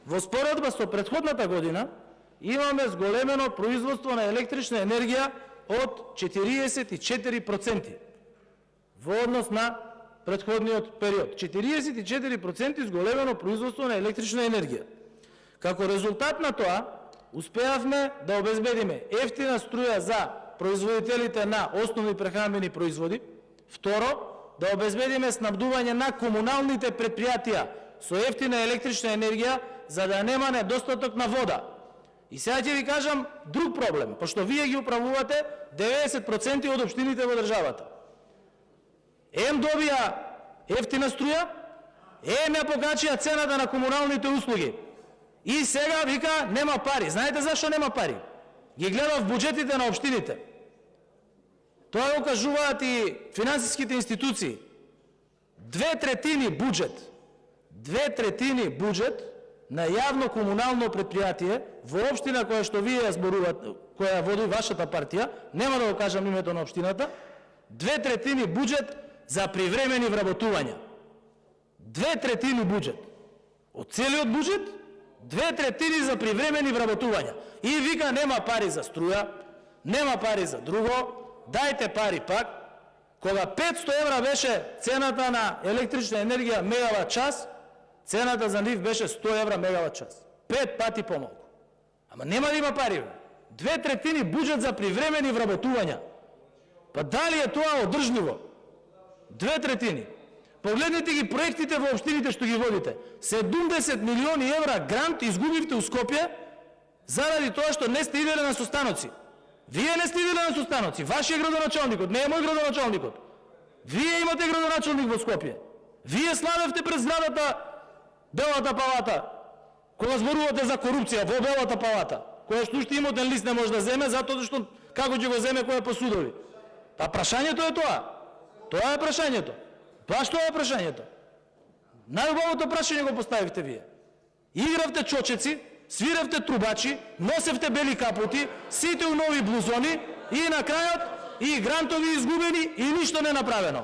Во споредба со претходната година имаме зголемено производство на електрична енергија од 44% во однос на претходниот период. 44% зголемено производство на електрична енергија. Како резултат на тоа, успеавме да обезбедиме ефтина струја за производителите на основни прехранбени производи. Второ, да обезбедиме снабдување на комуналните предпријатија со ефтина електрична енергија, за да нема недостаток на вода. И сега ќе ви кажам друг проблем, пошто вие ги управувате 90% од општините во државата. Ем добија ефтина струја, ем ја покачија цената на комуналните услуги. И сега вика нема пари. Знаете зашо нема пари? Ги гледав буџетите на општините. Тоа го кажуваат и финансиските институции. 2/3 буџет на јавно комунално предпријатие во општина која што вие зборувате, која води вашата партија, нема да го кажам името на општината, 2/3 буџет за привремени вработувања. 2/3 буџет. Од целиот буџет, 2/3 за привремени вработувања. И вика нема пари за струја, нема пари за друго, дајте пари пак. Кога 500 евра беше цената на електрична енергија мегават час, цената за нив беше 100 евра мегават час. 5 пати помалку. Ама нема да има пари. 2/3 буџет за привремени вработувања. Па дали е тоа одржливо? 2/3. Погледнете ги проектите во општините што ги водите. 70 милиони евра грант изгубивте у Скопје заради тоа што не сте иделе на состаноци. Вие не сте иделе на состаноци. Вашиот градоначалникот, не е мој градоначалникот. Вие имате градоначалник во Скопје. Вие славевте пред зградата Белата палата, кога зборувате за корупција во Белата палата, која што уште имотен лист не може да земе, затоа што како ќе го земе кој е по судови. Па прашањето е тоа. Тоа е прашањето. Баш тоа е прашањето. Најубавото прашање го поставивте вие. Игравте чочеци, свиревте трубачи, носевте бели капути, сите у нови блузони и на крајот и грантови изгубени и ништо не направено.